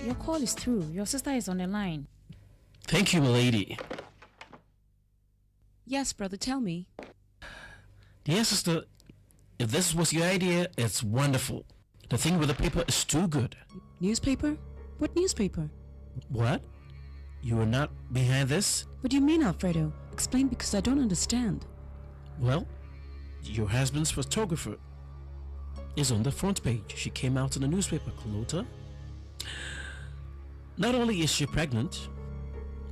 your call is through. Your sister is on the line. Thank you, milady. Yes, brother, tell me. Dear sister, if this was your idea, it's wonderful. The thing with the paper is too good. Newspaper? What newspaper? What? You are not behind this? What do you mean, Alfredo? Explain, because I don't understand. Well, your husband's photographer is on the front page. She came out in the newspaper, Carlota. Not only is she pregnant,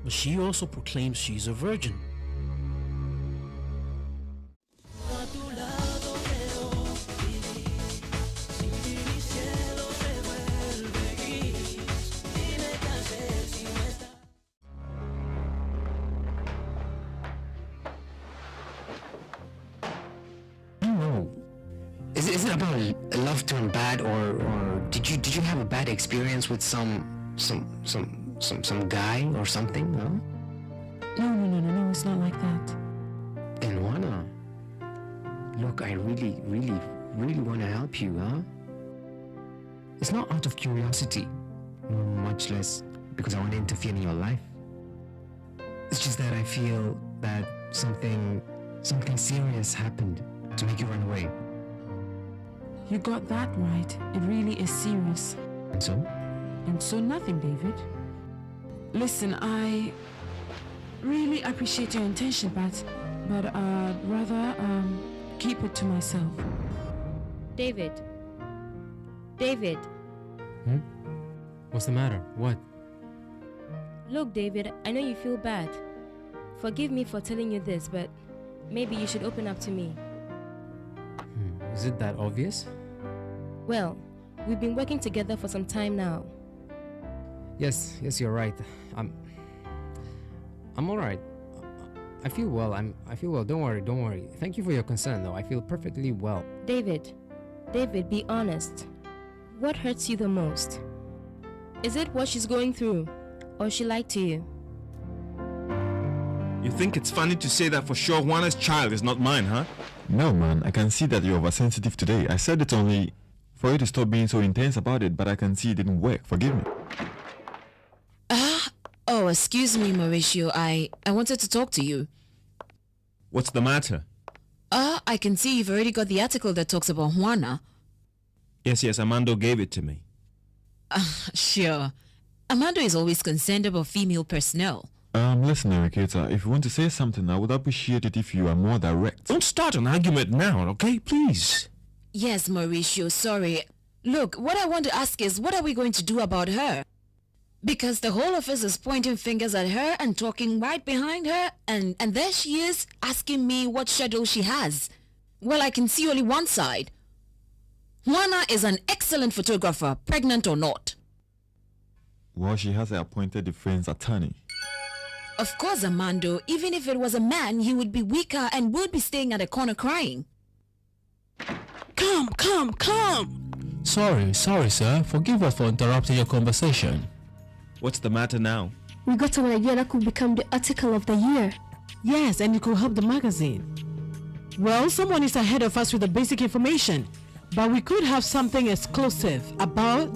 but she also proclaims she's a virgin. Is it about love turned bad, or did you have a bad experience with some guy or something? Huh? No, it's not like that. Then Juana, look, I really want to help you, huh? It's not out of curiosity, much less because I want to interfere in your life. It's just that I feel that something serious happened to make you run away. You got that right. It really is serious. And so? And so nothing, David. Listen, I really appreciate your intention, but I'd rather keep it to myself. David. What's the matter? What? Look, David, I know you feel bad. Forgive me for telling you this, but maybe you should open up to me. Is it that obvious? Well, we've been working together for some time now. Yes, you're right. I'm all right. I feel well. I feel well. Don't worry. Thank you for your concern, though. I feel perfectly well. David, be honest. What hurts you the most? Is it what she's going through, or she lied to you? You think it's funny to say that for sure Juana's child is not mine, huh? No, man, I can see that you're oversensitive today. I said it only for you to stop being so intense about it, but I can see it didn't work. Forgive me. Oh, excuse me, Mauricio. I wanted to talk to you. What's the matter? I can see you've already got the article that talks about Juana. Yes, Armando gave it to me. Sure. Armando is always concerned about female personnel. Listen, Enriqueta, if you want to say something, I would appreciate it if you are more direct. Don't start an argument now, okay? Please. Yes, Mauricio, sorry. Look, what I want to ask is, what are we going to do about her? Because the whole office is pointing fingers at her and talking right behind her, and there she is, asking me what shadow she has. Well, I can see only one side. Juana is an excellent photographer, pregnant or not. Well, she has an appointed defense attorney. Of course, Armando, even if it was a man, he would be weaker and would be staying at a corner crying. Come! Sorry, sir. Forgive us for interrupting your conversation. What's the matter now? We got an idea that could become the article of the year. Yes, and it could help the magazine. Well, someone is ahead of us with the basic information, but we could have something exclusive about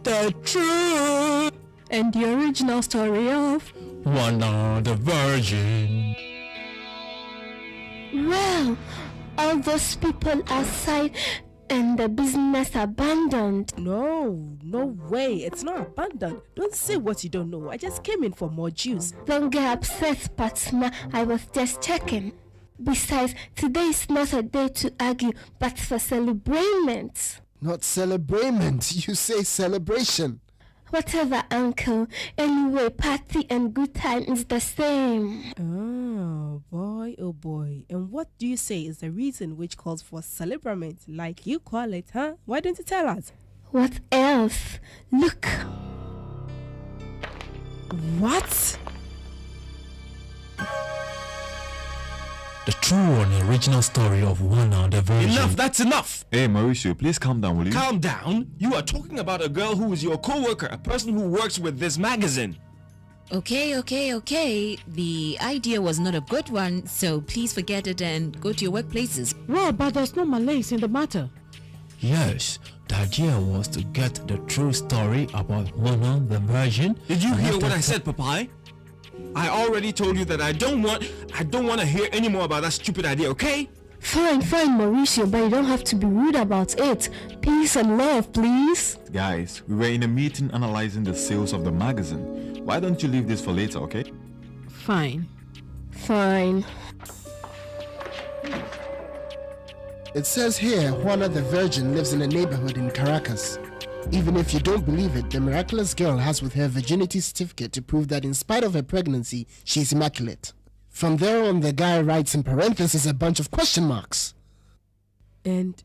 the truth and the original story of Juana the Virgin. Well, all those people outside and the business abandoned. No way, it's not abandoned. Don't say what you don't know. I just came in for more juice. Don't get upset, partner. I was just checking. Besides, today is not a day to argue, but for celebrament. Not celebrament, you say celebration. Whatever, uncle. Anyway, party and good time is the same. Oh boy. And what do you say is the reason which calls for celebrament, like you call it, huh? Why don't you tell us? What else? Look. What? The true and original story of Juana the Virgin. Enough, that's enough! Hey, Mauricio, please calm down, will you? Calm down? You are talking about a girl who is your co-worker, a person who works with this magazine. Okay. The idea was not a good one, so please forget it and go to your workplaces. Well, but there's no malaise in the matter. Yes, the idea was to get the true story about Juana the Virgin. Did you hear what I said, Papai? I already told you that I don't want to hear any more about that stupid idea, okay? Fine, Mauricio, but you don't have to be rude about it. Peace and love, please. Guys, we were in a meeting analyzing the sales of the magazine. Why don't you leave this for later, okay? Fine. It says here Juana the Virgin lives in a neighborhood in Caracas. Even if you don't believe it, the miraculous girl has with her virginity certificate to prove that in spite of her pregnancy, she is immaculate. From there on, the guy writes in parentheses a bunch of question marks. And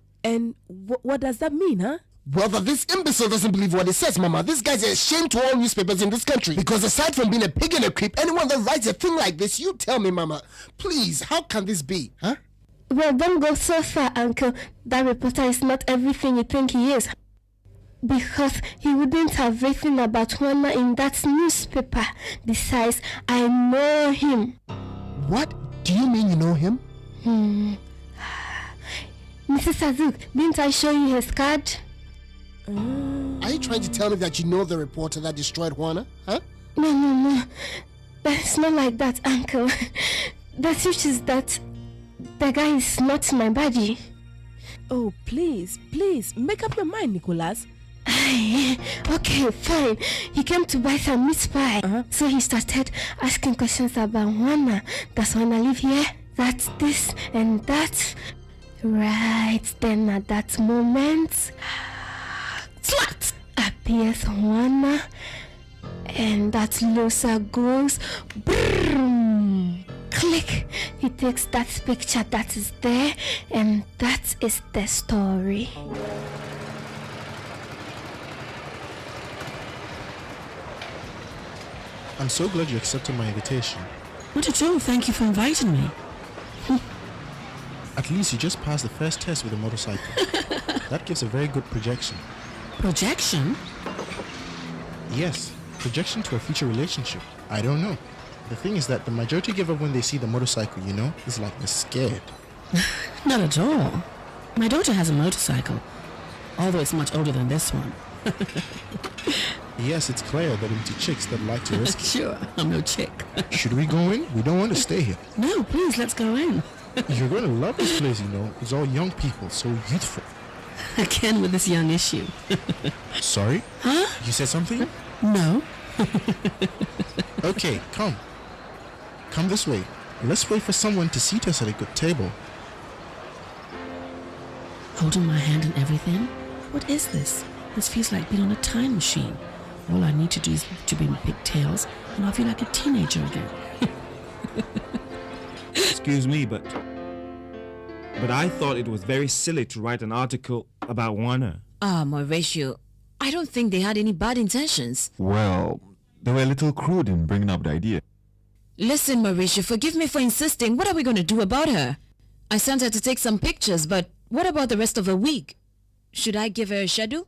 what does that mean, huh? Well, that this imbecile doesn't believe what he says, Mama. This guy's a shame to all newspapers in this country. Because aside from being a pig and a creep, anyone that writes a thing like this, you tell me, Mama. Please, how can this be, huh? Well, don't go so far, Uncle. That reporter is not everything you think he is. Because he wouldn't have written about Juana in that newspaper. Besides, I know him. What? Do you mean you know him? Mrs. Azuk, didn't I show you his card? Are you trying to tell me that you know the reporter that destroyed Juana? Huh? No. It's not like that, Uncle. The truth is that the guy is not my buddy. Oh, please, make up your mind, Nicholas. Okay, fine. He came to buy some meat pie. So he started asking questions about Juana. Does Juana live here? That's this and that. Right then at that moment, flat appears Juana, and that loser goes boom. Click. He takes that picture that is there, and that is the story. I'm so glad you accepted my invitation. Not at all. Thank you for inviting me. At least you just passed the first test with a motorcycle. That gives a very good projection. Projection? Yes, projection to a future relationship. I don't know. The thing is that the majority give up when they see the motorcycle, you know? It's like they're scared. Not at all. My daughter has a motorcycle, although it's much older than this one. Yes, it's clear that into chicks that like to risk it. Sure, I'm no chick. Should we go in? We don't want to stay here. No, please, let's go in. You're going to love this place, you know. It's all young people, so youthful. Again with this young issue. Sorry? Huh? You said something? No. Okay, come. Come this way. Let's wait for someone to seat us at a good table. Holding my hand and everything? What is this? This feels like being on a time machine. All I need to do is to be in pigtails, and I'll feel like a teenager again. Excuse me, but I thought it was very silly to write an article about Juana. Mauricio, I don't think they had any bad intentions. Well, they were a little crude in bringing up the idea. Listen, Mauricio, forgive me for insisting. What are we going to do about her? I sent her to take some pictures, but what about the rest of the week? Should I give her a schedule?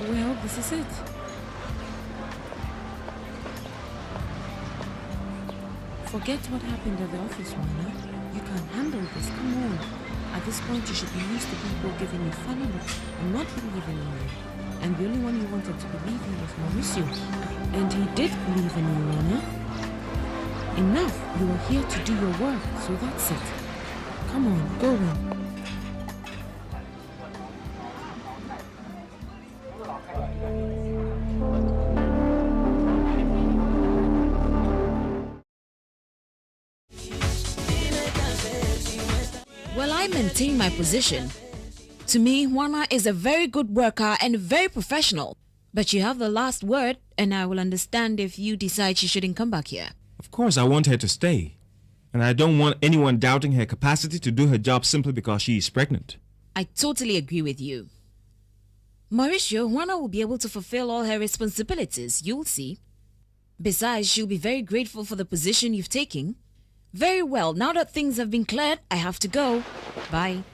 Well, this is it. Forget what happened at the office, Juana. You can't handle this. Come on. At this point, you should be used to people giving you funny looks and not believing in you. And the only one you wanted to believe in was Mauricio. And he did believe in you, Juana. Enough. You are here to do your work, so that's it. Come on, go in. Well, I maintain my position. To me, Juana is a very good worker and very professional. But you have the last word, and I will understand if you decide she shouldn't come back here. Of course, I want her to stay. And I don't want anyone doubting her capacity to do her job simply because she is pregnant. I totally agree with you. Mauricio, Juana will be able to fulfill all her responsibilities, you'll see. Besides, she'll be very grateful for the position you've taken. Very well, now that things have been cleared, I have to go. Bye.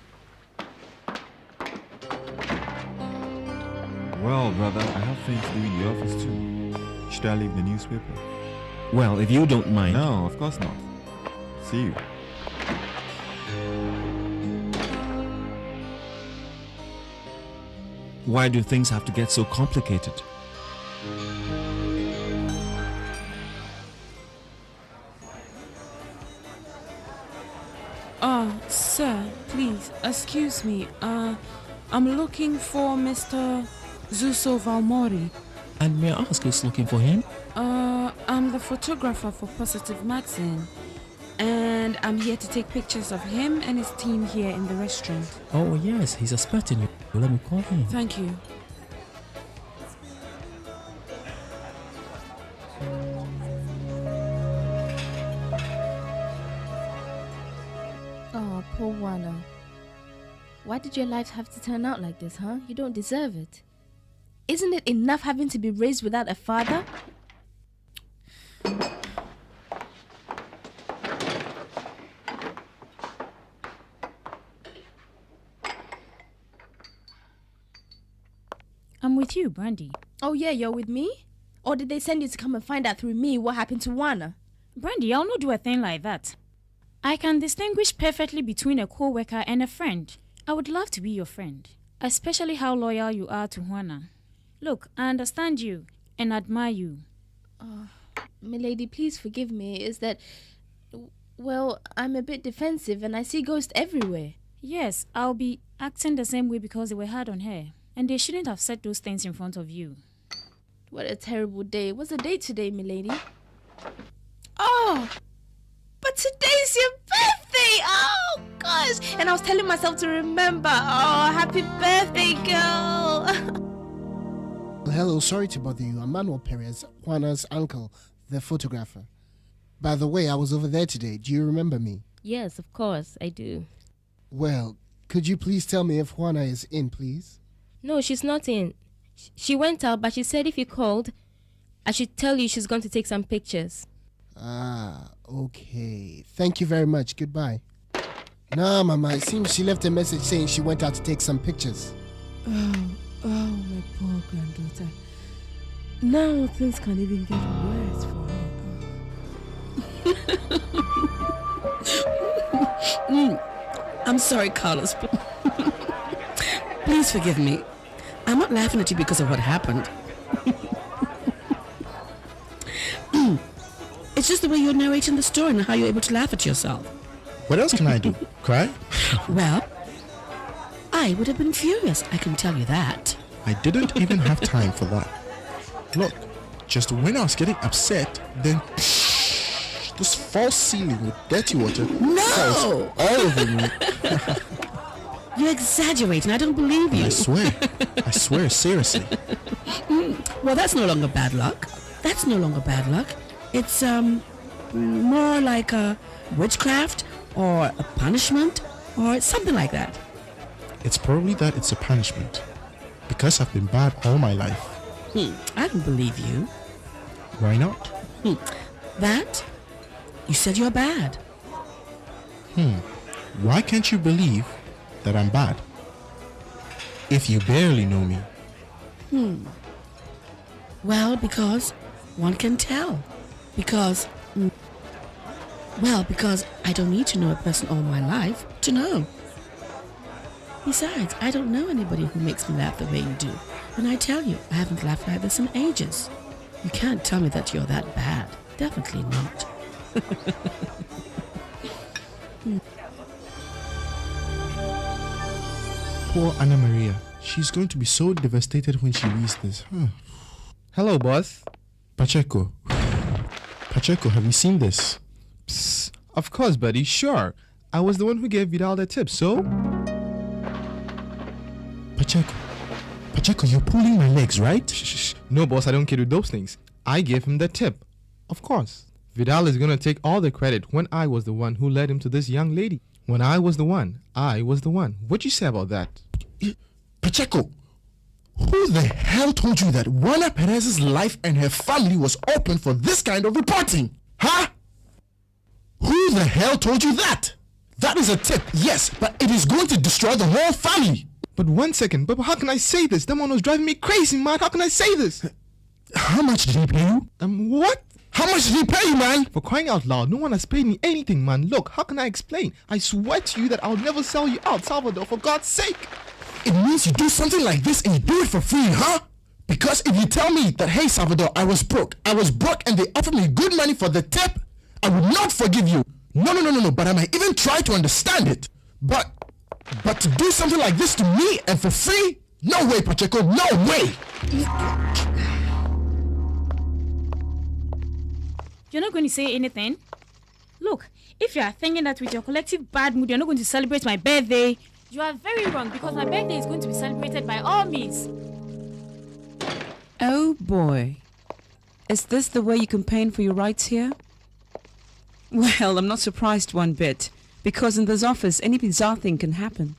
Well, brother, I have things to do in the office too. Should I leave the newspaper? Well, if you don't mind. No, of course not. See you. Why do things have to get so complicated? Sir, please, excuse me. I'm looking for Mr. Zuso Valmori. And may I ask who's looking for him? I'm the photographer for Positive Magazine. And I'm here to take pictures of him and his team here in the restaurant. Oh yes, he's expecting you. Let me call him. Thank you. Oh, poor Juana. Why did your life have to turn out like this, huh? You don't deserve it. Isn't it enough having to be raised without a father? I'm with you, Brandy. Oh yeah, you're with me? Or did they send you to come and find out through me what happened to Juana? Brandy, I'll not do a thing like that. I can distinguish perfectly between a co-worker and a friend. I would love to be your friend, especially how loyal you are to Juana. Look, I understand you and admire you. Milady, please forgive me. Is that... Well, I'm a bit defensive and I see ghosts everywhere. Yes, I'll be acting the same way because they were hard on her. And they shouldn't have said those things in front of you. What a terrible day. What's the date today, milady? Oh! But today's your birthday! Oh, gosh! And I was telling myself to remember. Oh, happy birthday, girl! Hello, sorry to bother you. I'm Manuel Perez, Juana's uncle, the photographer. By the way, I was over there today. Do you remember me? Yes, of course, I do. Well, could you please tell me if Juana is in, please? No, she's not in. She went out, but she said if you called, I should tell you she's going to take some pictures. Ah, okay. Thank you very much. Goodbye. Nah, Mama, it seems she left a message saying she went out to take some pictures. Oh, my poor granddaughter. Now things can't even get worse for her. I'm sorry, Carlos. Please forgive me. I'm not laughing at you because of what happened. It's just the way you're narrating the story and how you're able to laugh at yourself. What else can I do? Cry? Well, I would have been furious, I can tell you that. I didn't even have time for that. Look, just when I was getting upset, then this false ceiling with dirty water falls all over me. You're exaggerating. I don't believe you. I swear, seriously. Well, that's no longer bad luck. That's no longer bad luck. It's more like a witchcraft or a punishment or something like that. It's probably that it's a punishment because I've been bad all my life. I don't believe you. Why not? That? You said you're bad. Why can't you believe that I'm bad? If you barely know me. Well, because one can tell. Because I don't need to know a person all my life to know. Besides, I don't know anybody who makes me laugh the way you do. And I tell you, I haven't laughed like this in ages. You can't tell me that you're that bad. Definitely not. Poor Anna Maria. She's going to be so devastated when she reads this. Hello, boss. Pacheco, have you seen this? Psst, of course, buddy. Sure. I was the one who gave Vidal the tip, so? Pacheco, you're pulling my legs, right? Shh. No, boss, I don't care with those things. I gave him the tip. Of course. Vidal is gonna take all the credit when I was the one who led him to this young lady. When I was the one. What'd you say about that? Pacheco, who the hell told you that Juana Perez's life and her family was open for this kind of reporting? Huh? Who the hell told you that? That is a tip, yes, but it is going to destroy the whole family. But 1 second, but how can I say this? That man was driving me crazy, man. How can I say this? How much did he pay you? What? How much did he pay you, man? For crying out loud, no one has paid me anything, man. Look, how can I explain? I swear to you that I'll never sell you out, Salvador, for God's sake. It means you do something like this and you do it for free, huh? Because if you tell me that, hey, Salvador, I was broke and they offered me good money for the tip, I would not forgive you. No, but I might even try to understand it. But to do something like this to me and for free? No way, Pacheco, no way! You're not going to say anything? Look, if you are thinking that with your collective bad mood, you're not going to celebrate my birthday, you are very wrong, because my birthday is going to be celebrated by all means. Oh boy. Is this the way you campaign for your rights here? Well, I'm not surprised one bit, because in this office any bizarre thing can happen.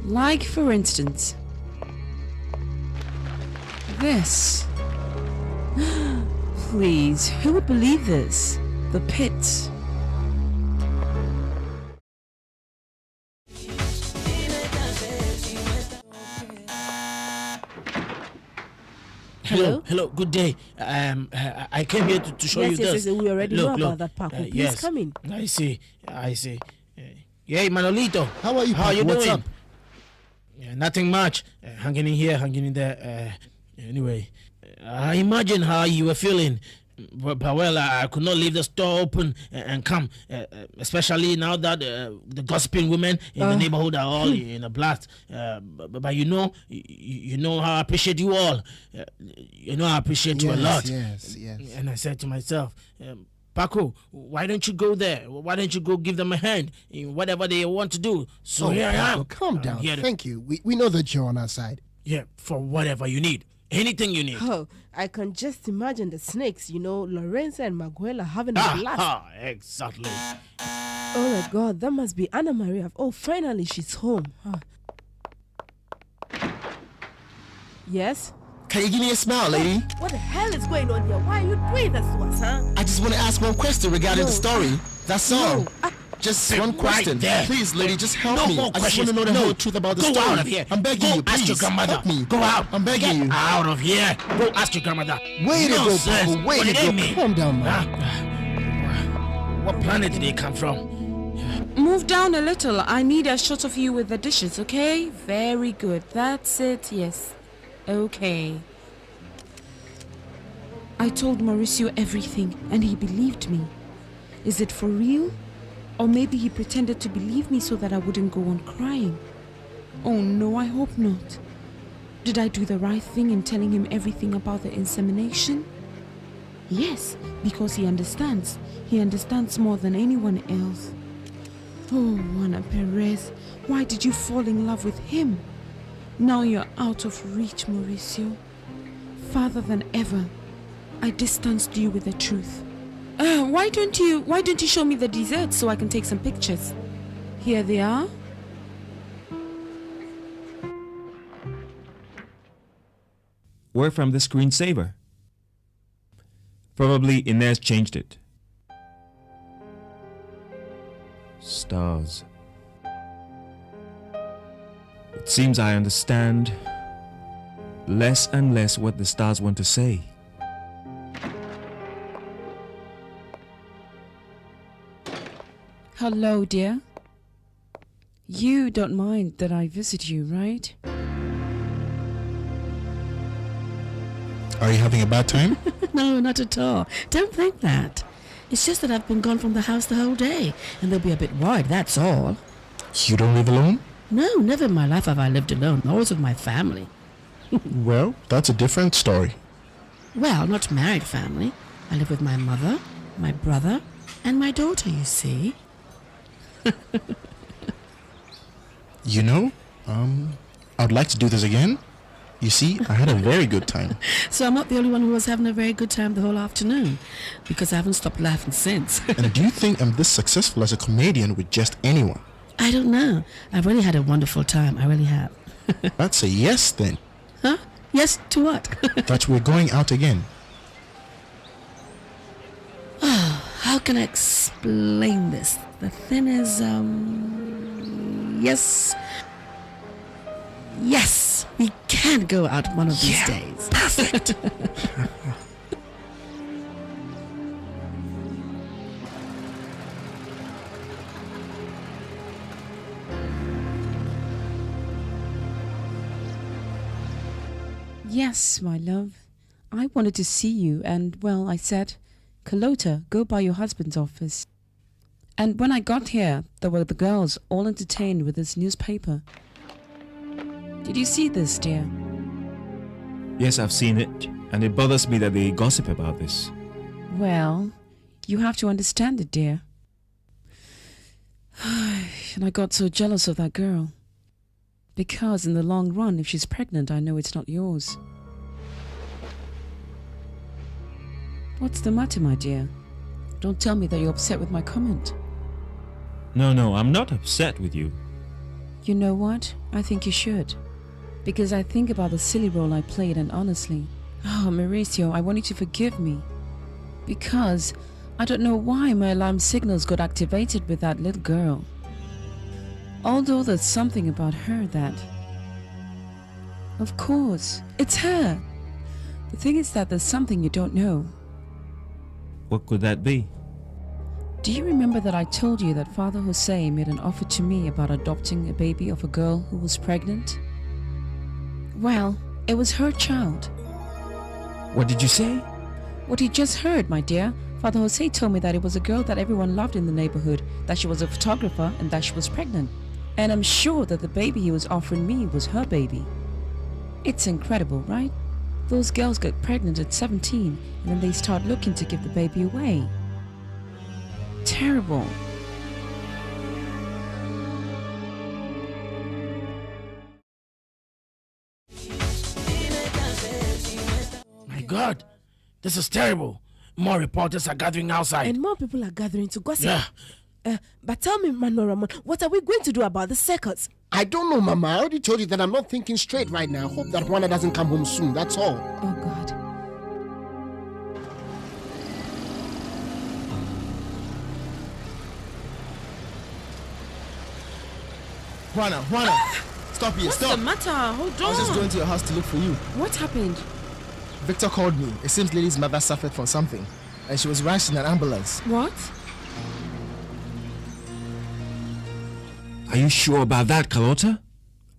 Like, for instance, this. Please, who would believe this? The pit. Hello, good day. I came here to show you this. Yes, we already know about that, Paco. Please come in. I see. Hey, Manolito. How are you, How are you What's doing? up? Nothing much. Hanging in here, hanging in there. Anyway, I imagine how you were feeling. But well, I could not leave the store open and come, especially now that the gossiping women in the neighborhood are all in a blast. But you know how I appreciate you all. You know I appreciate you a lot. Yes. And I said to myself, Paco, why don't you go there? Why don't you go give them a hand in whatever they want to do? So here I am. Calm down. Thank you. We know that you're on our side. Yeah, for whatever you need. Anything you need. Oh, I can just imagine the snakes, Lorenzo and Maguela having a blast. Exactly. Oh my God, that must be Anna Maria. Oh, finally she's home. Yes? Can you give me a smile, lady? What the hell is going on here? Why are you doing this to us, huh? I just want to ask one question regarding the story. That's all. Just one question. Right, please, lady, just help no me. more I just want to know the whole truth about the Go story. out of here. I'm begging Go you, please. ask your grandmother. Help me. Go out. I'm begging Get you. out of here. Go ask your grandmother. Way to go, Paco. Way to go. Calm down, man. What planet did they come from? Move down a little. I need a shot of you with the dishes, okay? Very good. That's it. Yes. Okay. I told Mauricio everything and he believed me. Is it for real? Or maybe he pretended to believe me so that I wouldn't go on crying. Oh no, I hope not. Did I do the right thing in telling him everything about the insemination? Yes, because he understands. He understands more than anyone else. Oh, Juana Perez, why did you fall in love with him? Now you're out of reach, Mauricio. Farther than ever, I distanced you with the truth. Why don't you show me the desserts so I can take some pictures? Here they are. Where from the screensaver? Probably Inez changed it. Stars. It seems I understand less and less what the stars want to say. Hello, dear. You don't mind that I visit you, right? Are you having a bad time? No, not at all. Don't think that. It's just that I've been gone from the house the whole day, and they'll be a bit worried, that's all. You don't live alone? No, never in my life have I lived alone, always with my family. Well, that's a different story. Well, not married family. I live with my mother, my brother, and my daughter, you see. I'd like to do this again. You see, I had a very good time. So I'm not the only one who was having a very good time the whole afternoon, because I haven't stopped laughing since. And do you think I'm this successful as a comedian with just anyone? I don't know. I've really had a wonderful time. I really have. That's a yes then. Huh? Yes to what? That we're going out again. Oh, how can I explain this? The thing is, yes, we can go out one of these days. Perfect. Yes, my love. I wanted to see you and, well, I said, Carlota, go by your husband's office. And when I got here, there were the girls all entertained with this newspaper. Did you see this, dear? Yes, I've seen it, and it bothers me that they gossip about this. Well, you have to understand it, dear. And I got so jealous of that girl. Because in the long run, if she's pregnant, I know it's not yours. What's the matter, my dear? Don't tell me that you're upset with my comment. No, I'm not upset with you. You know what? I think you should. Because I think about the silly role I played, and honestly, Mauricio, I want you to forgive me. Because I don't know why my alarm signals got activated with that little girl. Although there's something about her that... Of course, it's her. The thing is that there's something you don't know. What could that be? Do you remember that I told you that Father Jose made an offer to me about adopting a baby of a girl who was pregnant? Well, it was her child. What did you say? What you just heard, my dear. Father Jose told me that it was a girl that everyone loved in the neighborhood, that she was a photographer, and that she was pregnant. And I'm sure that the baby he was offering me was her baby. It's incredible, right? Those girls get pregnant at 17, and then they start looking to give the baby away. Terrible. My God, this is terrible. More reporters are gathering outside. And more people are gathering to gossip. Yeah. But tell me, Manuel Ramon, what are we going to do about the circuits? I don't know, Mama. I already told you that I'm not thinking straight right now. Hope that Juana doesn't come home soon, that's all. Oh, God. Juana, stop here, stop. What's the matter? Hold on. I was just going to your house to look for you. What happened? Victor called me. It seems Lili's mother suffered from something, and she was rushed in an ambulance. What? Are you sure about that, Carlota?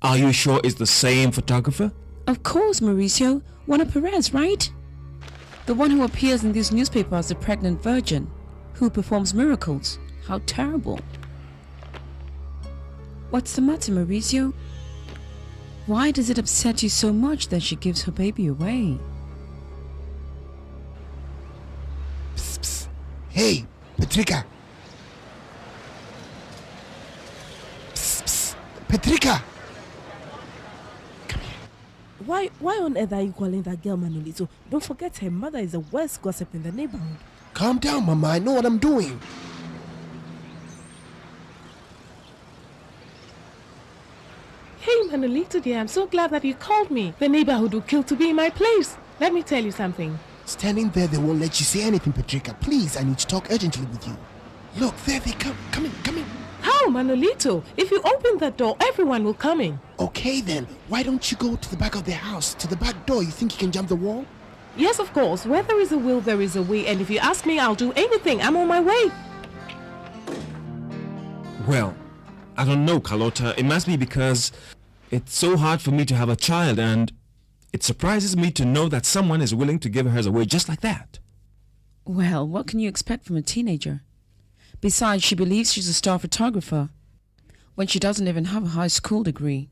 Are you sure it's the same photographer? Of course, Mauricio. Juana Perez, right? The one who appears in this newspaper as the pregnant virgin, who performs miracles. How terrible. What's the matter, Mauricio? Why does it upset you so much that she gives her baby away? Psst, psst. Hey, Petrica. Psst, psst. Petrica. Come here. Why on earth are you calling that girl Manolito? Don't forget her mother is the worst gossip in the neighborhood. Calm down, Mama. I know what I'm doing. Hey, Manolito dear, I'm so glad that you called me. The neighborhood would kill to be in my place. Let me tell you something. Standing there, they won't let you say anything, Petrica. Please, I need to talk urgently with you. Look, there they come. Come in. How, Manolito? If you open that door, everyone will come in. Okay then, why don't you go to the back of their house, to the back door? You think you can jump the wall? Yes, of course. Where there is a will, there is a way. And if you ask me, I'll do anything. I'm on my way. Well, I don't know, Carlota. It must be because it's so hard for me to have a child, and it surprises me to know that someone is willing to give hers away just like that. Well, what can you expect from a teenager? Besides, she believes she's a star photographer, when she doesn't even have a high school degree.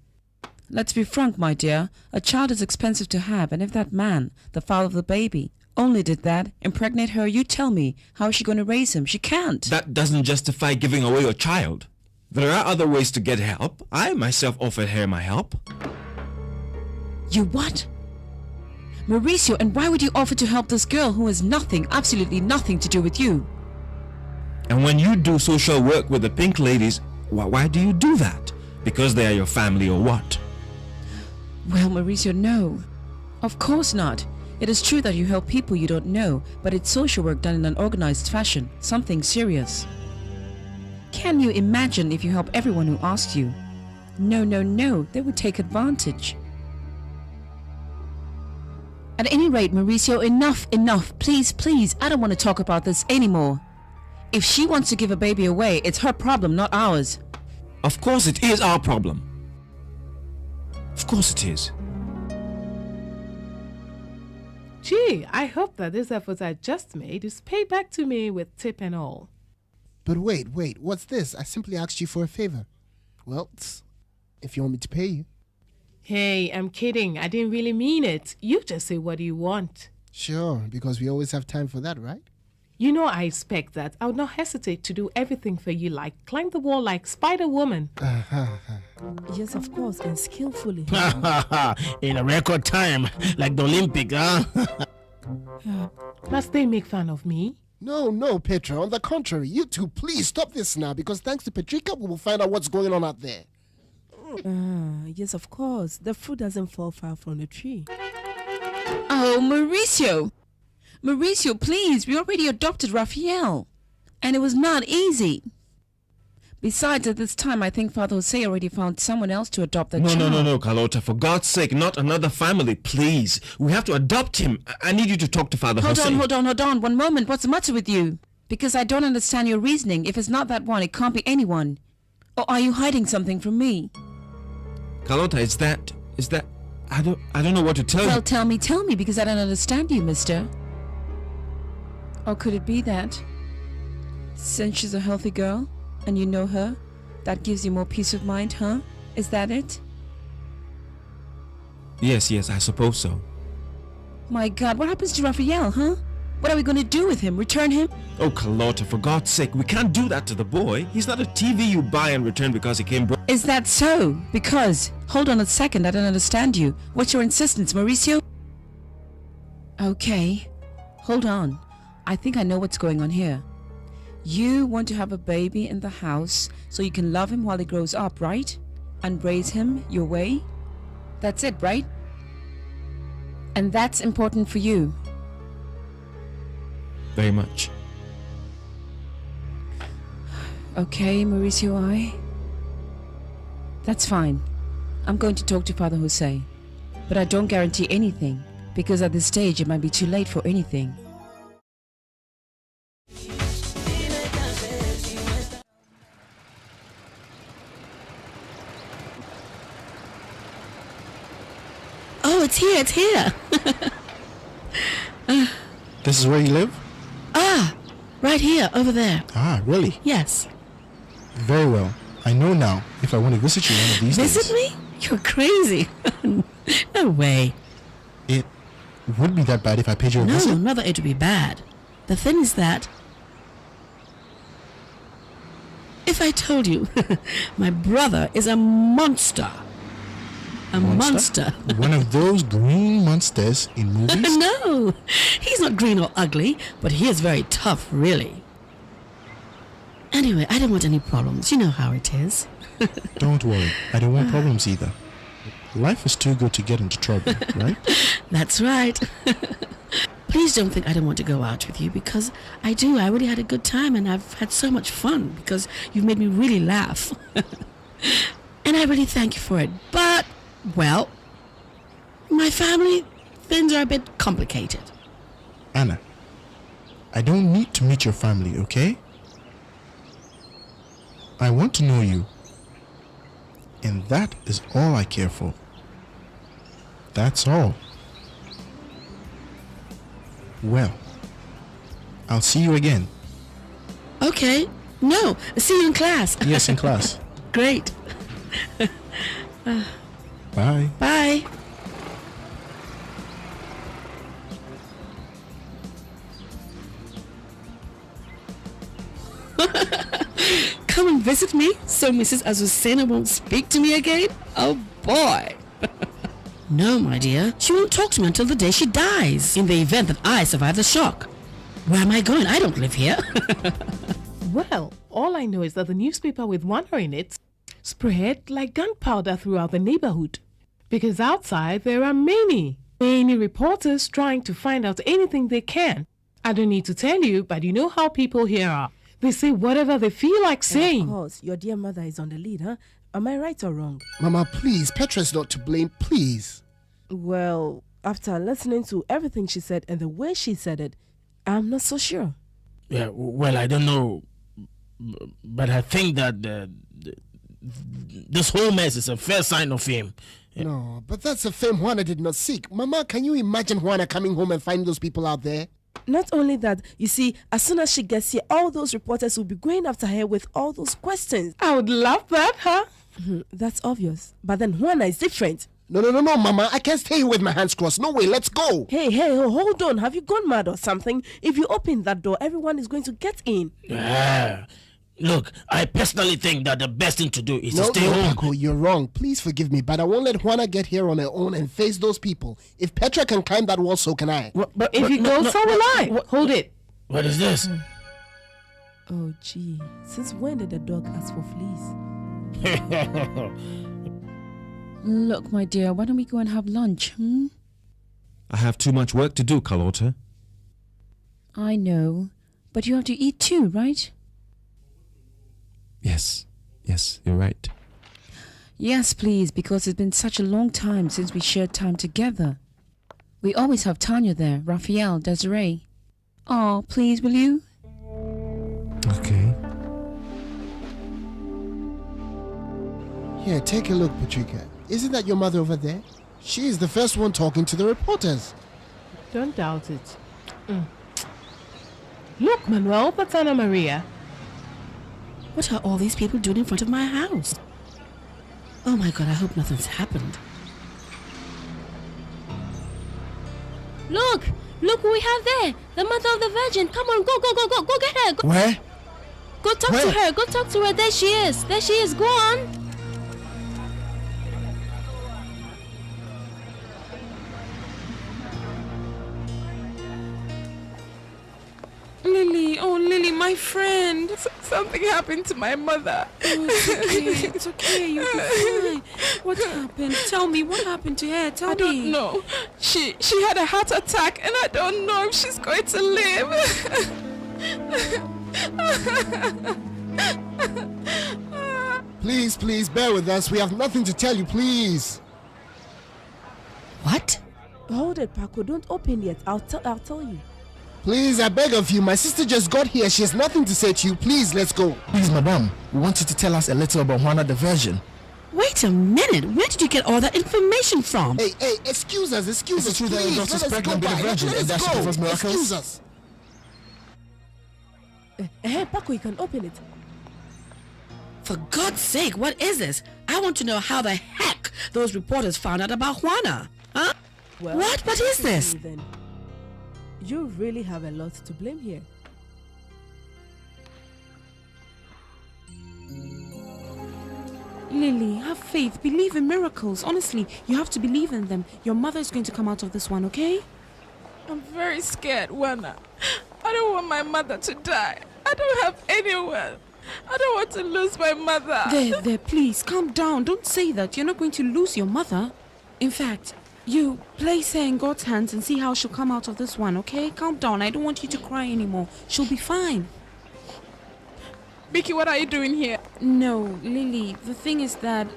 Let's be frank, my dear. A child is expensive to have, and if that man, the father of the baby, only did that, impregnate her, you tell me, how is she going to raise him? She can't. That doesn't justify giving away your child. There are other ways to get help. I myself offered her my help. You what? Mauricio, and why would you offer to help this girl who has nothing, absolutely nothing to do with you? And when you do social work with the pink ladies, why do you do that? Because they are your family or what? Well, Mauricio, no. Of course not. It is true that you help people you don't know, but it's social work done in an organized fashion, something serious. Can you imagine if you help everyone who asks you? No, they would take advantage. At any rate, Mauricio, enough. Please, I don't want to talk about this anymore. If she wants to give a baby away, it's her problem, not ours. Of course it is our problem. Of course it is. Gee, I hope that this effort I just made is paid back to me with tip and all. But wait, what's this? I simply asked you for a favor. Well, if you want me to pay you. Hey, I'm kidding. I didn't really mean it. You just say what you want. Sure, because we always have time for that, right? You know I expect that. I would not hesitate to do everything for you, like climb the wall like Spider-Woman. Yes, of course, and skillfully. In a record time, like the Olympic, huh? Must they make fun of me? No, Petra. On the contrary, you two, please stop this now, because thanks to Petrica, we will find out what's going on out there. Yes, of course. The fruit doesn't fall far from the tree. Oh, Mauricio! Mauricio, please, we already adopted Raphael. And it was not easy. Besides, at this time, I think Father Jose already found someone else to adopt the child. No, Carlota. For God's sake, not another family, please. We have to adopt him. I need you to talk to Father Jose. Hold on. 1 moment. What's the matter with you? Because I don't understand your reasoning. If it's not that one, it can't be anyone. Or are you hiding something from me? Carlota, is that... I don't know what to tell you. Well, tell me, because I don't understand you, mister. Or could it be that, since she's a healthy girl, and you know her, that gives you more peace of mind, huh? Is that it? Yes, I suppose so. My God, what happens to Raphael, huh? What are we going to do with him? Return him? Oh, Carlota, for God's sake, we can't do that to the boy. He's not a TV you buy and return because he came broke. Is that so? Because, hold on a second, I don't understand you. What's your insistence, Mauricio? Okay, hold on. I think I know what's going on here. You want to have a baby in the house so you can love him while he grows up, right? And raise him your way? That's it, right? And that's important for you. Very much. Okay, Mauricio, That's fine. I'm going to talk to Father Jose. But I don't guarantee anything, because at this stage it might be too late for anything. Oh, it's here. This is where you live? Right here, over there. Really? Yes. Very well. I know now if I want to visit you one of these days. Visit me? You're crazy. No way. It would be that bad if I paid you a visit? No, not that it would be bad. The thing is that if I told you my brother is a monster. A monster? One of those green monsters in movies? No, he's not green or ugly, but he is very tough, really. Anyway, I don't want any problems. You know how it is. Don't worry. I don't want problems either. Life is too good to get into trouble, right? That's right. Please don't think I don't want to go out with you, because I do. I really had a good time, and I've had so much fun because you've made me really laugh. And I really thank you for it. But, well, my family, things are a bit complicated. Anna, I don't need to meet your family, okay? I want to know you. And that is all I care for. That's all. Well, I'll see you again. Okay. No, see you in class. Yes, in class. Great. Bye. Bye. Come and visit me so Mrs. Azucena won't speak to me again? Oh boy. No, my dear. She won't talk to me until the day she dies, in the event that I survive the shock. Where am I going? I don't live here. Well, all I know is that the newspaper with Juana in it spread like gunpowder throughout the neighborhood. Because outside there are many reporters trying to find out anything they can. I don't need to tell you, but you know how people here are. They say whatever they feel like saying. Of course, your dear mother is on the lead, huh? Am I right or wrong? Mama, please, Petra's not to blame, please. Well, after listening to everything she said and the way she said it, I'm not so sure. Yeah, well, I don't know, but I think that this whole mess is a fair sign of him. No, but that's a fame Juana did not seek. Mama, can you imagine Juana coming home and finding those people out there? Not only that, you see, as soon as she gets here, all those reporters will be going after her with all those questions. I would love that, huh? That's obvious. But then Juana is different. No, Mama. I can't stay here with my hands crossed. No way, let's go. Hey, hold on. Have you gone mad or something? If you open that door, everyone is going to get in. Look, I personally think that the best thing to do is to stay home. Paco, you're wrong. Please forgive me, but I won't let Juana get here on her own and face those people. If Petra can climb that wall, so can I. If you go, so will I. Hold it. What is this? Oh, gee. Since when did the dog ask for fleas? Look, my dear, why don't we go and have lunch, I have too much work to do, Carlota. I know, but you have to eat too, right? Yes, you're right. Yes, please, because it's been such a long time since we shared time together. We always have Tanya there, Raphael, Desiree. Oh, please, will you? Okay. Here, take a look, Patricia. Isn't that your mother over there? She is the first one talking to the reporters. Don't doubt it. Look, Manuel, that's Anna Maria. What are all these people doing in front of my house? Oh my God, I hope nothing's happened. Look who we have there. The mother of the Virgin. Come on, go get her. Go. Where? Go talk to her. Go talk to her. There she is. Go on. Lily, my friend. Something happened to my mother. Oh, it's okay. You'll be fine. What happened? Tell me, what happened to her? Tell me. I don't know. She had a heart attack and I don't know if she's going to live. Please, bear with us. We have nothing to tell you, please. What? Hold it, Paco. Don't open yet. I'll tell you. Please, I beg of you. My sister just got here. She has nothing to say to you. Please, let's go. Please, madam, we want you to tell us a little about Juana the Virgin. Wait a minute. Where did you get all that information from? Hey, excuse us, Is it true that your please. daughter's pregnant with a virgin and that she performs miracles? Excuse us. Hey, Paco, you can open it. For God's sake, what is this? I want to know how the heck those reporters found out about Juana. Huh? Well, What is this? Then. You really have a lot to blame here. Lily, have faith. Believe in miracles. Honestly, you have to believe in them. Your mother is going to come out of this one, okay? I'm very scared, Juana. I don't want my mother to die. I don't have anyone. I don't want to lose my mother. There, please, calm down. Don't say that. You're not going to lose your mother. In fact, you place her in God's hands and see how she'll come out of this one, okay? Calm down. I don't want you to cry anymore. She'll be fine. Mickey, what are you doing here? No, Lily, the thing is that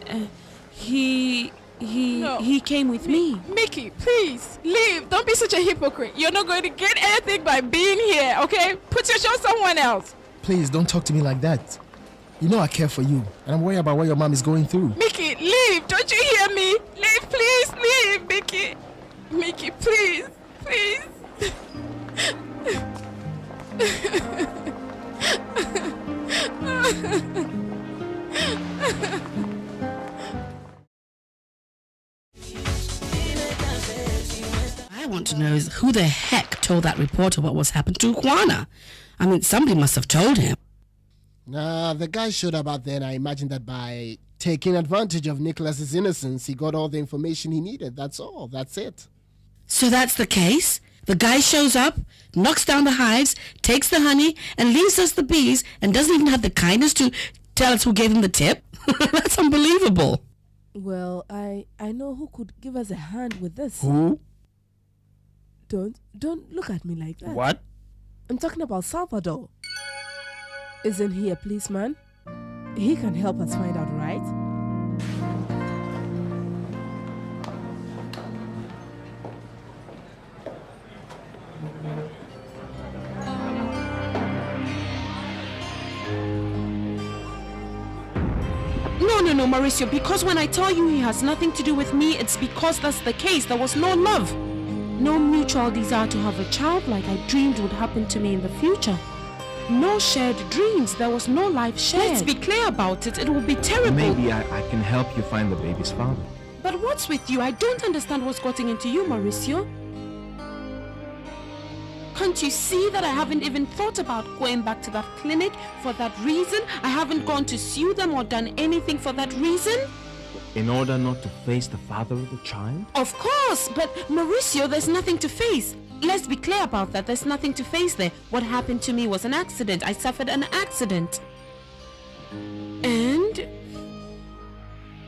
he came with me. Mickey, please, leave. Don't be such a hypocrite. You're not going to get anything by being here, okay? Put your show someone else. Please, don't talk to me like that. You know I care for you, and I'm worried about what your mom is going through. Mickey, leave. Don't you hear me? Leave, please, leave, Mickey. Mickey, please, please. I want to know is who the heck told that reporter what was happened to Juana. I mean, somebody must have told him. Nah, the guy showed up out there, and I imagine that by taking advantage of Nicholas's innocence, he got all the information he needed. That's all. That's it. So that's the case? The guy shows up, knocks down the hives, takes the honey, and leaves us the bees, and doesn't even have the kindness to tell us who gave him the tip? That's unbelievable. Well, I know who could give us a hand with this. Who? Don't look at me like that. What? I'm talking about Salvador. Isn't he a policeman? He can help us find out, right? no, Mauricio, because when I tell you he has nothing to do with me, it's because that's the case. There was no love. No mutual desire to have a child like I dreamed would happen to me in the future. No shared dreams. There was no life shared. Let's be clear about it. It will be terrible. Maybe I can help you find the baby's father. But what's with you? I don't understand what's gotten into you, Mauricio. Can't you see that I haven't even thought about going back to that clinic for that reason? I haven't gone to sue them or done anything for that reason? In order not to face the father of the child? Of course, but Mauricio, there's nothing to face. Let's be clear about that. There's nothing to face there. What happened to me was an accident. I suffered an accident.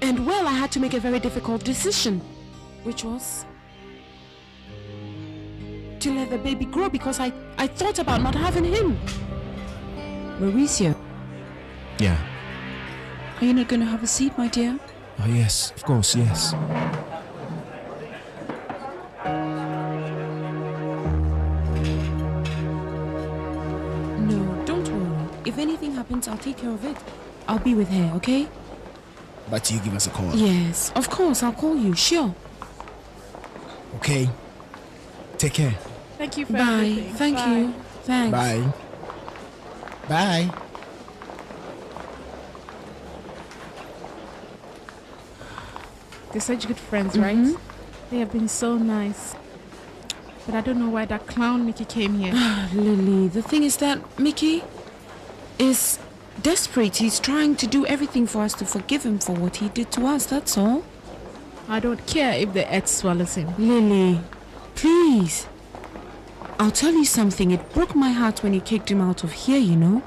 And well, I had to make a very difficult decision, which was to let the baby grow because I thought about not having him. Mauricio. Yeah. Are you not going to have a seat, my dear? Oh, yes, of course, yes. No, don't worry. If anything happens, I'll take care of it. I'll be with her, okay? But you give us a call. Yes, of course, I'll call you, sure. Okay. Take care. Thank you for Bye. everything. Thank Bye. you. Thanks. Bye. Bye. They're such good friends, right? They have been so nice. But I don't know why that clown Mickey came here. Lily, the thing is that Mickey is desperate. He's trying to do everything for us to forgive him for what he did to us, that's all. I don't care if the earth swallows him. Lily, please. I'll tell you something. It broke my heart when you kicked him out of here, you know.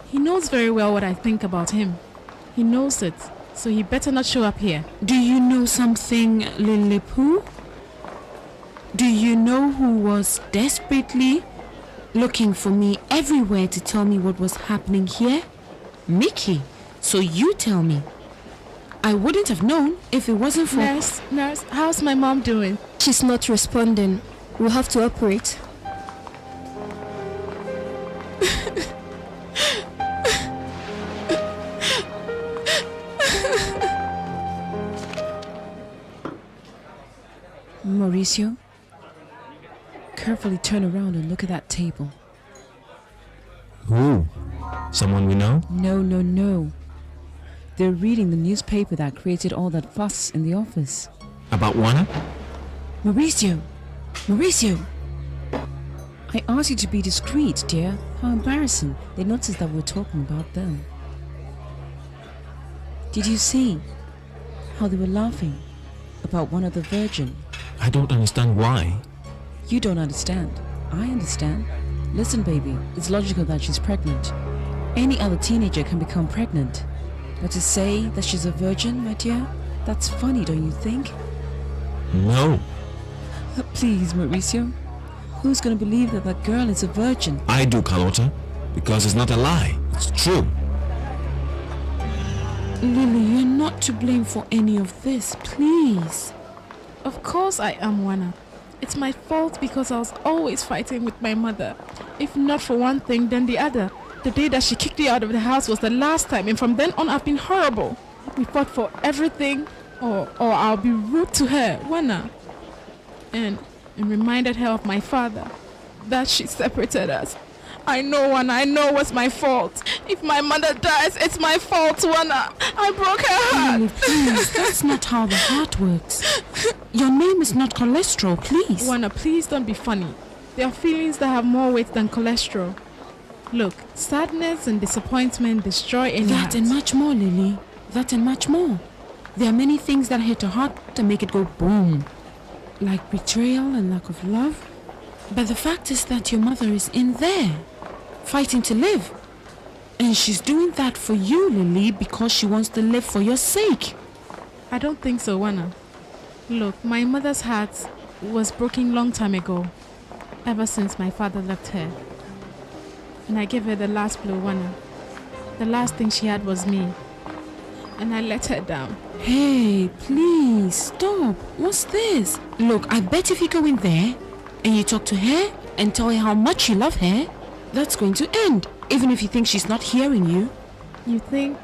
He knows very well what I think about him. He knows it. So he better not show up here. Do you know something, Lily Poo? Do you know who was desperately looking for me everywhere to tell me what was happening here? Mickey. So you tell me. I wouldn't have known if it wasn't for... Nurse, how's my mom doing? She's not responding. We'll have to operate. Mauricio, carefully turn around and look at that table. Who? Someone we know? No. They're reading the newspaper that created all that fuss in the office. About Juana? Mauricio! I asked you to be discreet, dear. How embarrassing. They noticed that we're talking about them. Did you see how they were laughing about one of the virgin? I don't understand why. You don't understand. I understand. Listen, baby, it's logical that she's pregnant. Any other teenager can become pregnant. But to say that she's a virgin, my dear, that's funny, don't you think? No. Please, Mauricio. Who's going to believe that that girl is a virgin? I do, Carlota. Because it's not a lie. It's true. Lily, you're not to blame for any of this, please. Of course I am, Juana. It's my fault because I was always fighting with my mother. If not for one thing, then the other. The day that she kicked me out of the house was the last time, and from then on I've been horrible. We fought for everything, or I'll be rude to her, Juana. And reminded her of my father, that she separated us. I know, Juana, I know it was my fault. If my mother dies, it's my fault, Juana. I broke her heart. Lily, please, that's not how the heart works. Your name is not cholesterol, please. Juana, please don't be funny. There are feelings that have more weight than cholesterol. Look, sadness and disappointment destroy any heart. That and much more, Lily. That and much more. There are many things that hit a heart to make it go boom. Like betrayal and lack of love. But the fact is that your mother is in there, fighting to live. And she's doing that for you, Lily, because she wants to live for your sake. I don't think so, Juana. Look, my mother's heart was broken long time ago, ever since my father left her. And I gave her the last blow, Juana. The last thing she had was me. And I let her down. Hey, please, stop. What's this? Look, I bet if you go in there and you talk to her and tell her how much you love her, that's going to end. Even if you think she's not hearing you. You think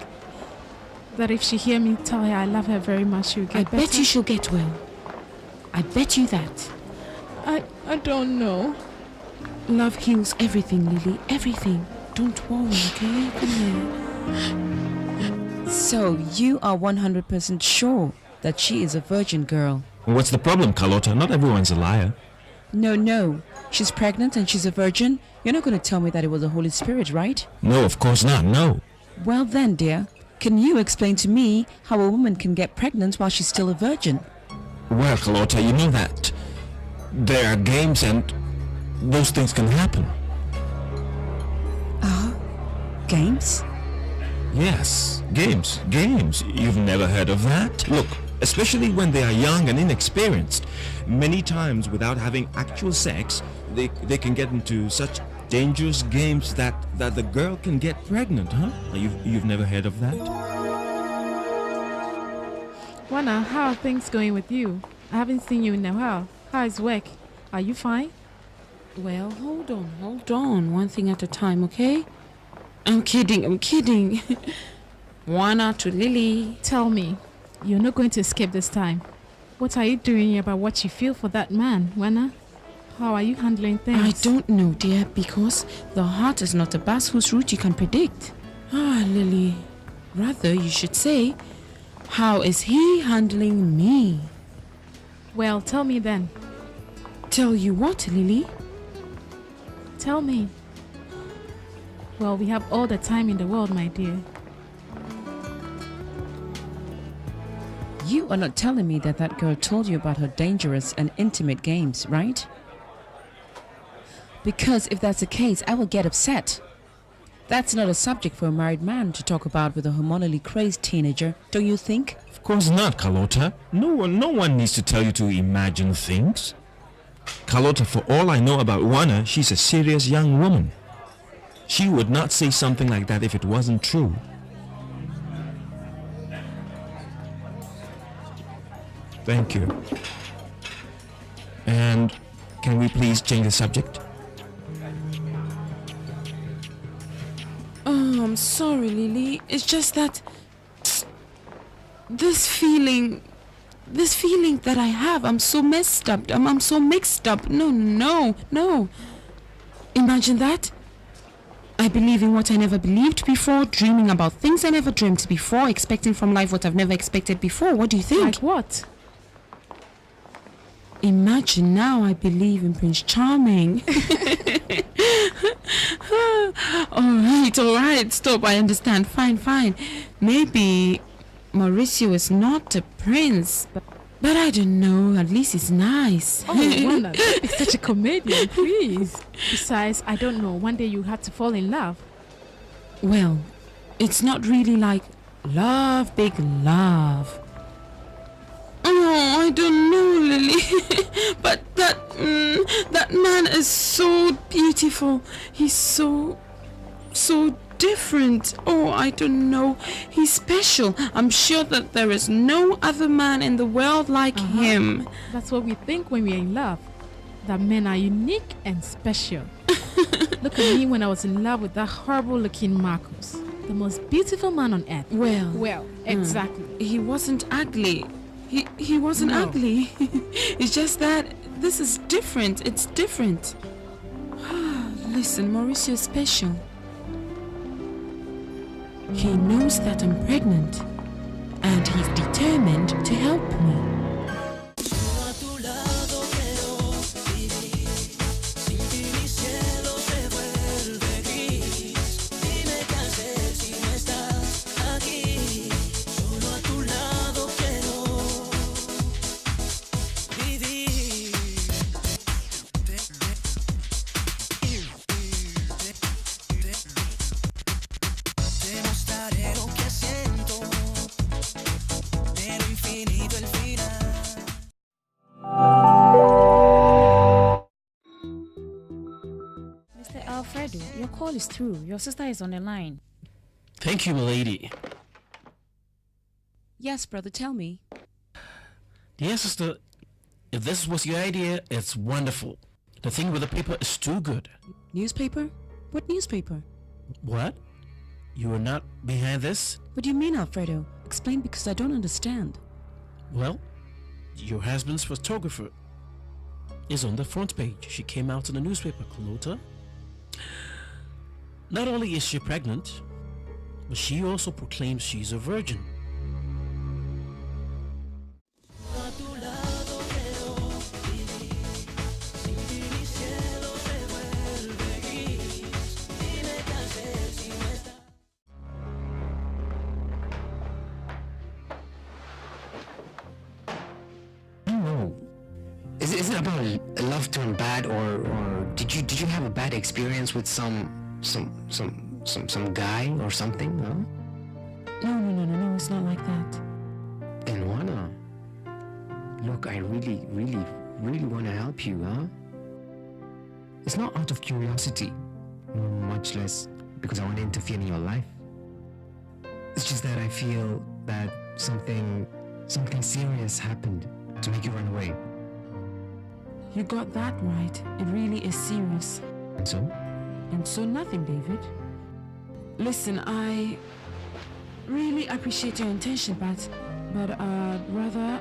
That if she hear me tell her I love her very much, she'll get better? I bet you she'll get well. I bet you that. I don't know. Love heals everything, Lily. Everything. Don't worry, okay? Come here. So, you are 100% sure that she is a virgin girl? What's the problem, Carlota? Not everyone's a liar. No. She's pregnant and she's a virgin. You're not going to tell me that it was the Holy Spirit, right? No, of course not, no. Well then, dear, can you explain to me how a woman can get pregnant while she's still a virgin? Well, Carlota, you know that there are games and those things can happen. Games? Yes, games. You've never heard of that? Look, especially when they are young and inexperienced, many times without having actual sex, they can get into such dangerous games that the girl can get pregnant, huh? You've never heard of that? Juana, how are things going with you? I haven't seen you in a while. How is work? Are you fine? Well, hold on. One thing at a time, okay? I'm kidding. Juana to Lily. Tell me, you're not going to escape this time. What are you doing about what you feel for that man, Juana? How are you handling things? I don't know, dear, because the heart is not a bus whose route you can predict. Lily, rather you should say, how is he handling me? Well, tell me then. Tell you what, Lily? Tell me. Well, we have all the time in the world, my dear. You are not telling me that girl told you about her dangerous and intimate games, right? Because if that's the case, I will get upset. That's not a subject for a married man to talk about with a hormonally crazed teenager, don't you think? Of course not, Carlota. No one needs to tell you to imagine things. Carlota, for all I know about Juana, she's a serious young woman. She would not say something like that if it wasn't true. Thank you. And can we please change the subject? Oh, I'm sorry, Lily. It's just that this feeling that I have, I'm so messed up. I'm so mixed up. No. Imagine that. I believe in what I never believed before, dreaming about things I never dreamt before, expecting from life what I've never expected before. What do you think? Like what? Imagine now I believe in Prince Charming. All right, stop, I understand. Fine. Maybe Mauricio is not a prince, but I don't know, at least he's nice. Oh, Juana, don't be such a comedian, please. Besides, I don't know, one day you have to fall in love. Well, it's not really like love, big love. Oh, I don't know, Lily. But that man is so beautiful. He's so different. Oh, I don't know. He's special. I'm sure that there is no other man in the world like him. That's what we think when we're in love. That men are unique and special. Look at me when I was in love with that horrible looking Marcus. The most beautiful man on earth. Well, exactly. He wasn't ugly. He wasn't ugly. It's just that this is different. It's different. Listen, Mauricio is special. He knows that I'm pregnant, and he's determined to help me. Alfredo, your call is through. Your sister is on the line. Thank you, milady. Yes, brother, tell me. Dear sister, if this was your idea, it's wonderful. The thing with the paper is too good. Newspaper? What newspaper? What? You are not behind this? What do you mean, Alfredo? Explain, because I don't understand. Well, your husband's photographer is on the front page. She came out in the newspaper, Carlota. Not only is she pregnant, but she also proclaims she's a virgin. Is it about love turned bad, or did you have a bad experience with some guy or something? No? No, it's not like that. Then Juana, look, I really want to help you, huh? It's not out of curiosity, much less because I want to interfere in your life. It's just that I feel that something serious happened to make you run away. You got that right. It really is serious. And so? And so nothing, David. Listen, I really appreciate your intention, but I'd rather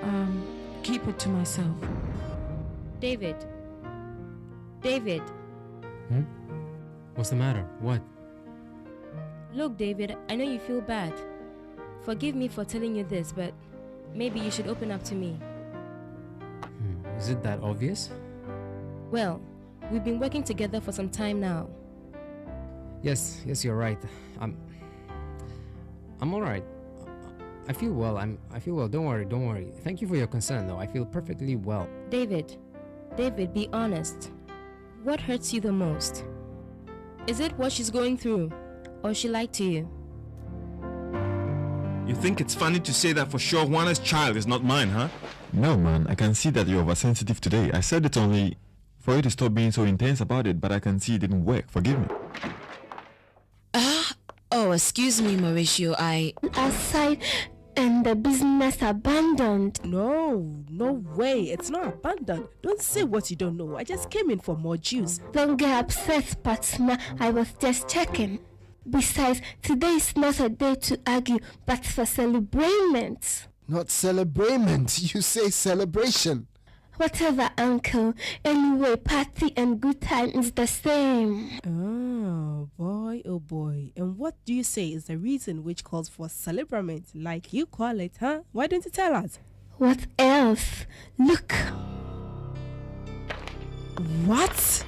keep it to myself. David. What's the matter? What? Look, David, I know you feel bad. Forgive me for telling you this, but maybe you should open up to me. Is it that obvious? Well, we've been working together for some time now. Yes, you're right. I'm all right. I feel well. I feel well. Don't worry. Thank you for your concern, though. I feel perfectly well. David, be honest. What hurts you the most? Is it what she's going through, or she lied to you? You think it's funny to say that for sure Juana's child is not mine, huh? No, man, I can see that you're oversensitive today. I said it only for you to stop being so intense about it, but I can see it didn't work. Forgive me. Oh, excuse me, Mauricio, Outside and the business abandoned. No way. It's not abandoned. Don't say what you don't know. I just came in for more juice. Don't get upset, partner. I was just checking. Besides, today is not a day to argue, but for celebrament. Not celebrament. You say celebration. Whatever, uncle. Anyway, party and good time is the same. Oh boy. And what do you say is the reason which calls for celebrament, like you call it, huh? Why don't you tell us? What else? Look. What?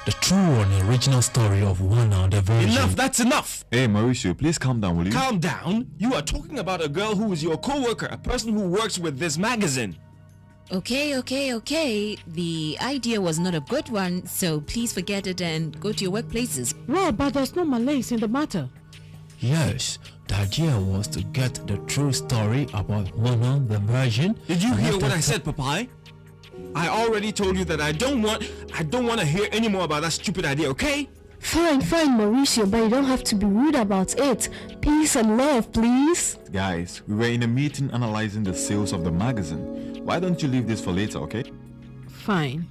The true and original story of Juana the Virgin. Enough, that's enough! Hey, Mauricio, please calm down, will you? Calm down? You are talking about a girl who is your co-worker, a person who works with this magazine. Okay. The idea was not a good one, so please forget it and go to your workplaces. Well, but there's no malaise in the matter. Yes, the idea was to get the true story about Juana the Virgin. Did you hear what I said, Papai? I already told you that I don't want to hear any more about that stupid idea, okay? Fine, Mauricio, but you don't have to be rude about it. Peace and love, please. Guys, we were in a meeting analyzing the sales of the magazine. Why don't you leave this for later, okay? Fine.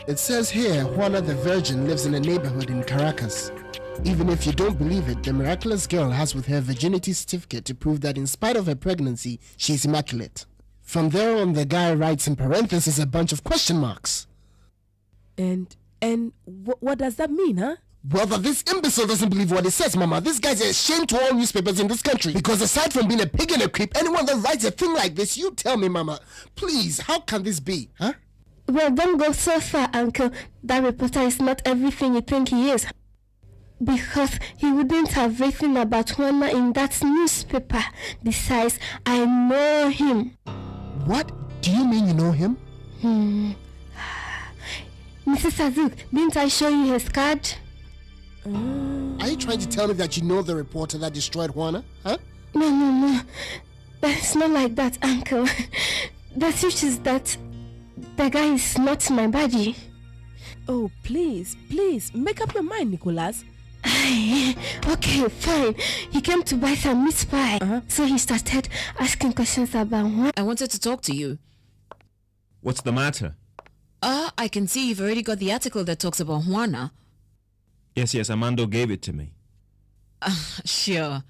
It says here Juana the Virgin lives in a neighborhood in Caracas. Even if you don't believe it, the miraculous girl has with her virginity certificate to prove that in spite of her pregnancy, she's immaculate. From there on, the guy writes in parentheses a bunch of question marks. And what does that mean, huh? Well, that this imbecile doesn't believe what he says, Mama. This guy's a shame to all newspapers in this country. Because aside from being a pig and a creep, anyone that writes a thing like this, you tell me, Mama. Please, how can this be, huh? Well, don't go so far, Uncle. That reporter is not everything you think he is. Because he wouldn't have written about Juana in that newspaper. Besides, I know him. What? Do you mean you know him? Mrs. Azuk, didn't I show you his card? Are you trying to tell me that you know the reporter that destroyed Juana? Huh? No. It's not like that, Uncle. The truth is that the guy is not my buddy. Oh, please, make up your mind, Nicholas. Okay, fine. He came to buy some meat pie. So he started asking questions about what. I wanted to talk to you. What's the matter? I can see you've already got the article that talks about Juana. Yes, Armando gave it to me. Sure.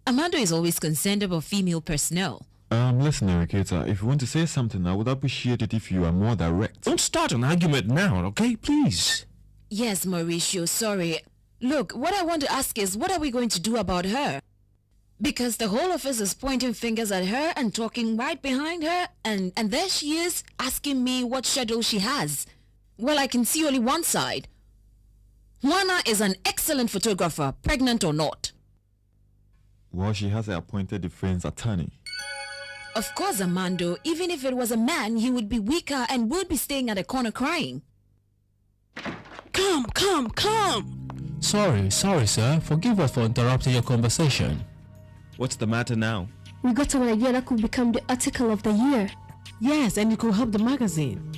Armando is always concerned about female personnel. Listen, Enriqueta, if you want to say something, I would appreciate it if you are more direct. Don't start an argument now, okay? Please. Yes, Mauricio, sorry. Look, what I want to ask is, what are we going to do about her? Because the whole office is pointing fingers at her and talking right behind her, and there she is, asking me what schedule she has. Well, I can see only one side. Juana is an excellent photographer, pregnant or not. Well, she has an appointed defense attorney. Of course, Armando, even if it was a man, he would be weaker and would be staying at a corner crying. Come! Sorry, sir. Forgive us for interrupting your conversation. What's the matter now? We got an idea that could become the article of the year. Yes, and it could help the magazine.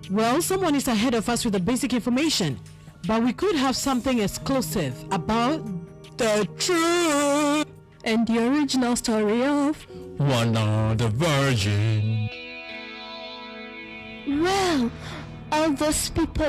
Well, someone is ahead of us with the basic information, but we could have something exclusive about the truth and the original story of Juana the Virgin. Well, all those people